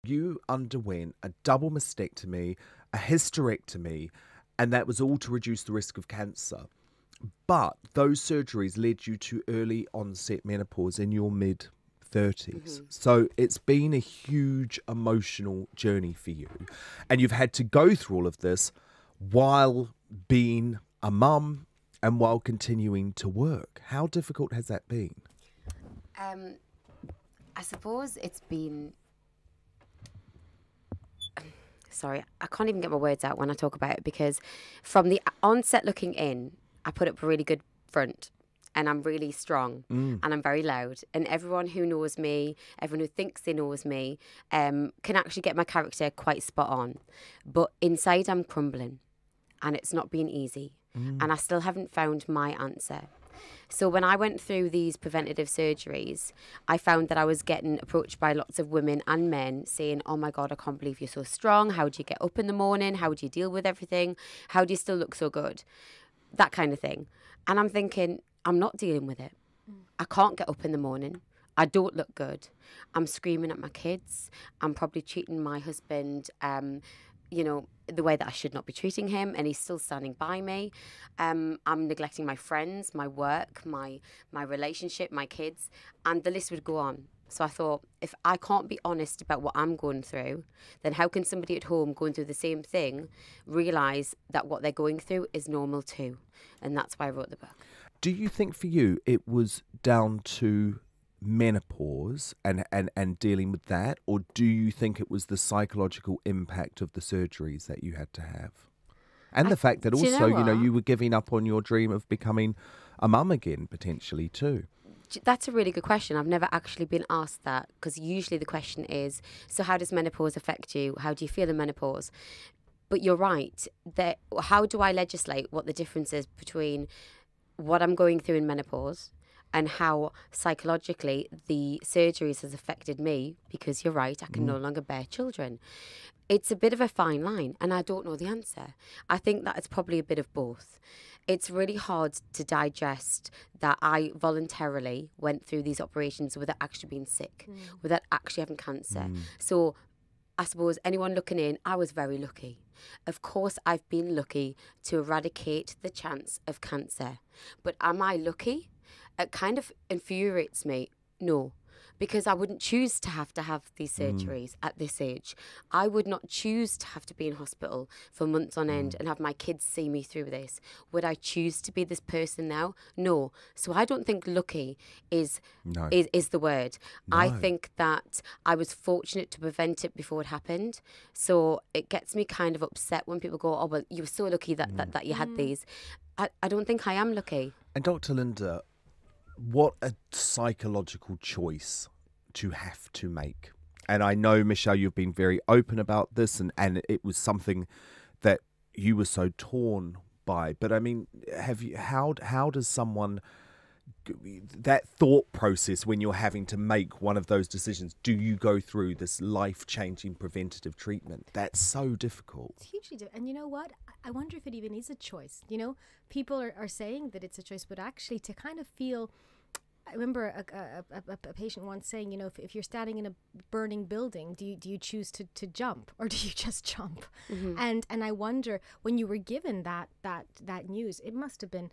You underwent a double mastectomy, a hysterectomy, and that was all to reduce the risk of cancer. But those surgeries led you to early onset menopause in your mid 30s. So it's been a huge emotional journey for you. And you've had to go through all of this while being a mum and while continuing to work. How difficult has that been? I suppose it's been... Sorry, I can't even get my words out when I talk about it, because from the onset looking in, I put up a really good front and I'm really strong and I'm very loud. And everyone who knows me, everyone who thinks they knows me, can actually get my character quite spot on. But inside I'm crumbling and it's not been easy. And I still haven't found my answer. So when I went through these preventative surgeries, I found that I was getting approached by lots of women and men saying, oh my God, I can't believe you're so strong. How do you get up in the morning? How do you deal with everything? How do you still look so good? That kind of thing. And I'm thinking, I'm not dealing with it. I can't get up in the morning. I don't look good. I'm screaming at my kids. I'm probably treating my husband, the way that I should not be treating him, and he's still standing by me. I'm neglecting my friends, my work, my relationship, my kids, and the list would go on. So I thought, if I can't be honest about what I'm going through, then how can somebody at home going through the same thing realise that what they're going through is normal too? And that's why I wrote the book. Do you think for you it was down to menopause and dealing with that, or do you think it was the psychological impact of the surgeries that you had to have, and the fact that also you were giving up on your dream of becoming a mum again potentially too? That's a really good question. I've never actually been asked that, because usually the question is, so how does menopause affect you? How do you feel in menopause? But you're right, that how do I legislate what the difference is between what I'm going through in menopause and how psychologically the surgeries has affected me, because you're right, I can no longer bear children. It's a bit of a fine line, and I don't know the answer. I think that it's probably a bit of both. It's really hard to digest that I voluntarily went through these operations without actually being sick, without actually having cancer. So I suppose anyone looking in, I was very lucky. Of course, I've been lucky to eradicate the chance of cancer. But am I lucky? It kind of infuriates me. No, because I wouldn't choose to have these surgeries at this age. I would not choose to have to be in hospital for months on end and have my kids see me through this. Would I choose to be this person now? No. So I don't think lucky is the word. No. I think that I was fortunate to prevent it before it happened. So it gets me kind of upset when people go, oh, well, you were so lucky that you had these. I don't think I am lucky. And Dr. Linda, what a psychological choice to have to make. And I know, Michelle, you've been very open about this, and it was something that you were so torn by. But I mean, how does someone, that thought process when you're having to make one of those decisions, do you go through this life-changing preventative treatment? That's so difficult. It's hugely difficult. And you know what? I wonder if it even is a choice. You know, people are saying that it's a choice, but actually to kind of feel... I remember a patient once saying, you know, if you're standing in a burning building, do you choose to jump, or do you just jump? And I wonder, when you were given that news, it must have been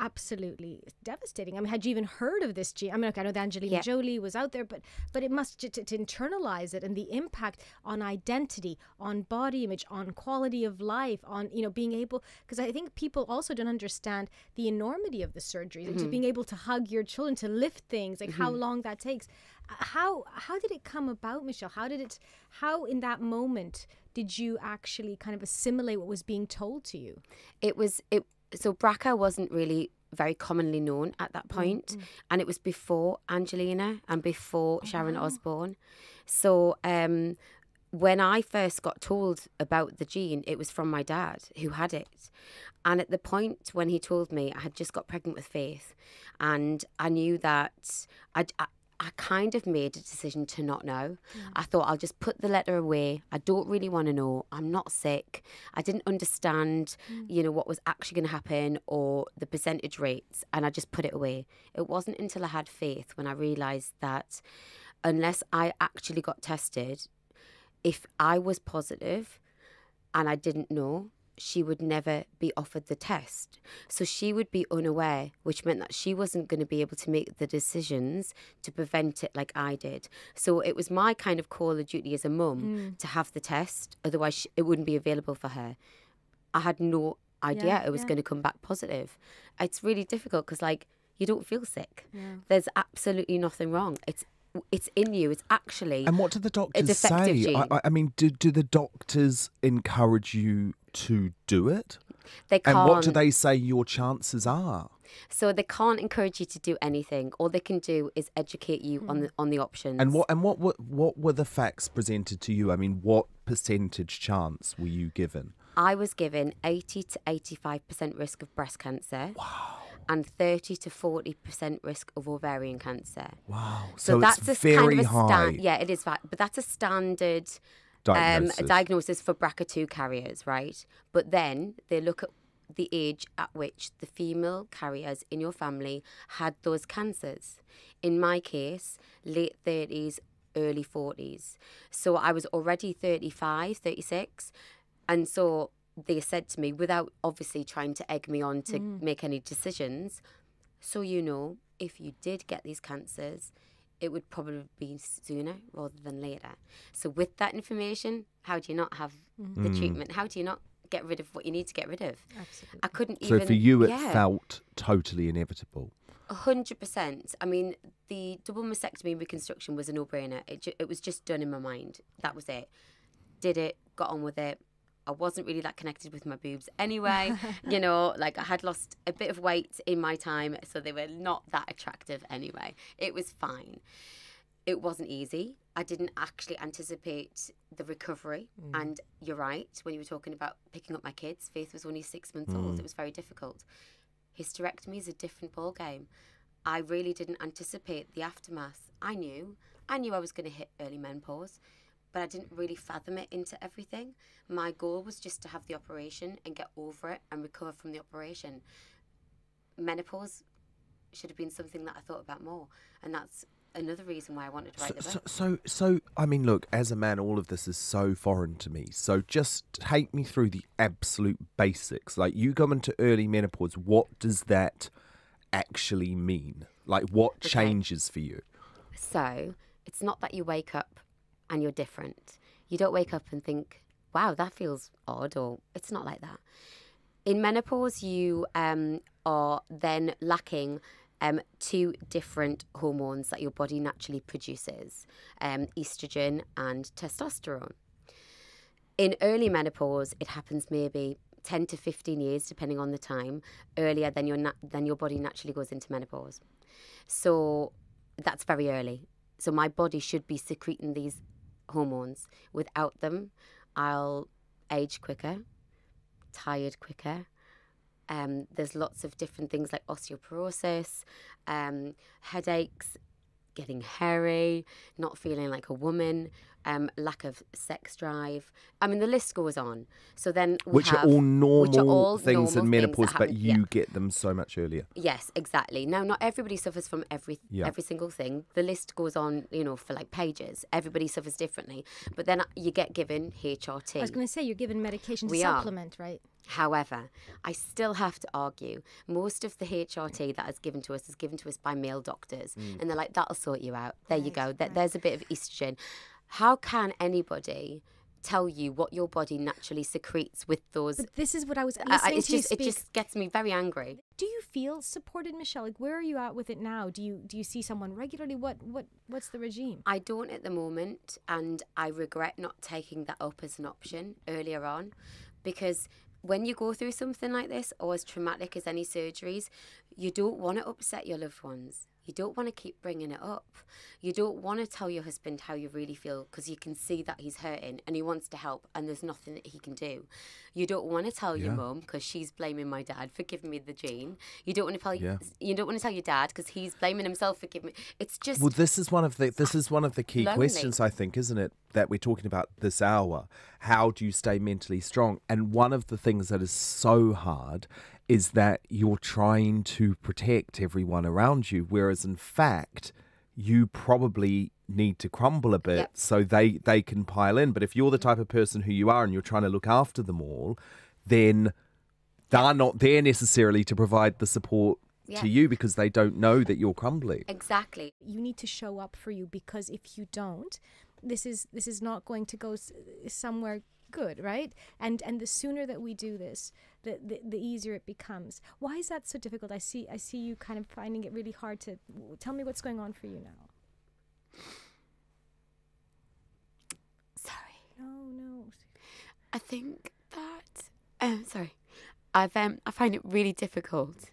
absolutely devastating. I mean, had you even heard of this gene? I mean, okay, I know that Angelina Jolie was out there, but it must, to internalize it, and the impact on identity, on body image, on quality of life, on, you know, being able, because I think people also don't understand the enormity of the surgery, to being able to hug your children, to lift things, like how long that takes. How did it come about, Michelle? How in that moment did you actually kind of assimilate what was being told to you? So BRCA wasn't really very commonly known at that point, and it was before Angelina and before Sharon Osbourne. So when I first got told about the gene, it was from my dad, who had it. And at the point when he told me, I had just got pregnant with Faith, and I knew that I kind of made a decision to not know. I thought, I'll just put the letter away. I don't really want to know. I'm not sick. I didn't understand, you know, what was actually going to happen or the percentage rates, and I just put it away. It wasn't until I had Faith when I realised that unless I actually got tested, if I was positive and I didn't know, she would never be offered the test. So she would be unaware, which meant that she wasn't going to be able to make the decisions to prevent it like I did. So it was my kind of call of duty as a mum to have the test. Otherwise, it wouldn't be available for her. I had no idea it was going to come back positive. It's really difficult because, like, you don't feel sick. Yeah. There's absolutely nothing wrong. It's in you. It's actually And what do the doctors say? gene. I mean, do the doctors encourage you to do it? They can't. And what do they say your chances are? So they can't encourage you to do anything. All they can do is educate you on the options. And what were the facts presented to you? I mean, what percentage chance were you given? I was given 80 to 85% risk of breast cancer. Wow. And 30 to 40% risk of ovarian cancer. Wow. So that's it's very kind of high. Yeah, it is. But that's a standard diagnosis for BRCA2 carriers, right? But then they look at the age at which the female carriers in your family had those cancers. In my case, late 30s, early 40s. So I was already 35, 36. And so they said to me, without obviously trying to egg me on to make any decisions, so if you did get these cancers, it would probably be sooner rather than later. So with that information, how do you not have the treatment? How do you not get rid of what you need to get rid of? Absolutely. I couldn't even... So for you, it felt totally inevitable. 100%. I mean, the double mastectomy reconstruction was a no-brainer. It was just done in my mind. That was it. Did it, got on with it. I wasn't really that connected with my boobs anyway. Like I had lost a bit of weight in my time, so they were not that attractive anyway. It was fine. It wasn't easy. I didn't actually anticipate the recovery. And you're right, when you were talking about picking up my kids, Faith was only 6 months old. It was very difficult. Hysterectomy is a different ballgame. I really didn't anticipate the aftermath. I knew I was going to hit early menopause, but I didn't really fathom it into everything. My goal was just to have the operation and get over it and recover from the operation. Menopause should have been something that I thought about more, and that's another reason why I wanted to write the book. So, I mean, look, as a man, all of this is so foreign to me. So just take me through the absolute basics. Like, you go into early menopause, what does that actually mean? Like, what changes for you? So, it's not that you wake up and you're different. You don't wake up and think, wow, that feels odd, or it's not like that. In menopause, you are then lacking two different hormones that your body naturally produces, estrogen and testosterone. In early menopause, it happens maybe 10 to 15 years, depending on the time, earlier than your body naturally goes into menopause. So that's very early. So my body should be secreting these hormones. Without them, I'll age quicker, tired quicker. There's lots of different things like osteoporosis, headaches, getting hairy, not feeling like a woman, lack of sex drive. I mean, the list goes on. So then which are all normal things in menopause, but you get them so much earlier. Yes, exactly. Now, not everybody suffers from every single thing. The list goes on, for like pages. Everybody suffers differently. But then you get given HRT. I was going to say, you're given medication to supplement, right? However, I still have to argue, most of the HRT that is given to us by male doctors. And they're like, that'll sort you out. There you go. There's a bit of estrogen. How can anybody tell you what your body naturally secretes with those? But this is what I was listening to you speak. It just gets me very angry. Do you feel supported, Michelle? Like, where are you at with it now? Do you see someone regularly? What's the regime? I don't at the moment, and I regret not taking that up as an option earlier on, because when you go through something like this, or as traumatic as any surgeries, you don't want to upset your loved ones. You don't want to keep bringing it up. You don't want to tell your husband how you really feel, because you can see that he's hurting and he wants to help and there's nothing that he can do. You don't want to tell your mum because she's blaming my dad for giving me the gene. You don't want to tell you don't want to tell your dad because he's blaming himself for giving me. It's just this is one of the key questions, I think, isn't it, that we're talking about this hour. How do you stay mentally strong? And one of the things that is so hard is that you're trying to protect everyone around you, whereas in fact, you probably need to crumble a bit Yep. so they can pile in. But if you're the type of person who you are and you're trying to look after them all, then they're not there necessarily to provide the support Yeah. to you because they don't know that you're crumbling. Exactly. You need to show up for you, because if you don't, this is not going to go somewhere good, right? And the sooner that we do this, the easier it becomes. Why is that so difficult? I see you kind of finding it really hard to tell me what's going on for you now. Sorry. No. I think that sorry. I find it really difficult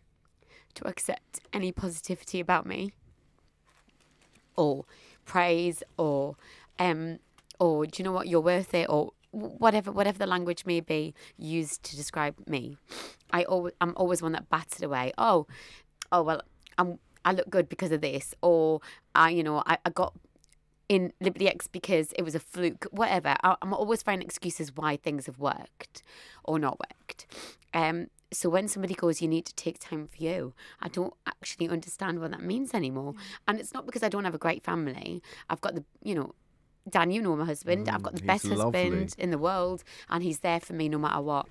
to accept any positivity about me, or praise, or do you know what, you're worth it, or whatever the language may be used to describe me. I'm always one that bats it away. Oh well, I look good because of this, or I got in Liberty X because it was a fluke, whatever. I'm always finding excuses why things have worked or not worked. So when somebody goes, you need to take time for you, I don't actually understand what that means anymore. And it's not because I don't have a great family. I've got Dan, you know my husband. I've got the best lovely husband in the world, and he's there for me no matter what.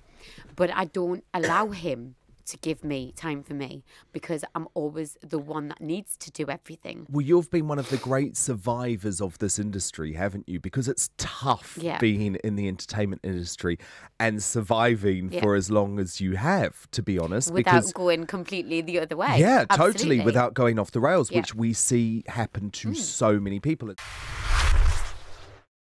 But I don't allow him to give me time for me because I'm always the one that needs to do everything. Well, you've been one of the great survivors of this industry, haven't you? Because it's tough being in the entertainment industry and surviving for as long as you have, to be honest. Without going completely the other way. Yeah, Absolutely. totally, without going off the rails, which we see happen to so many people.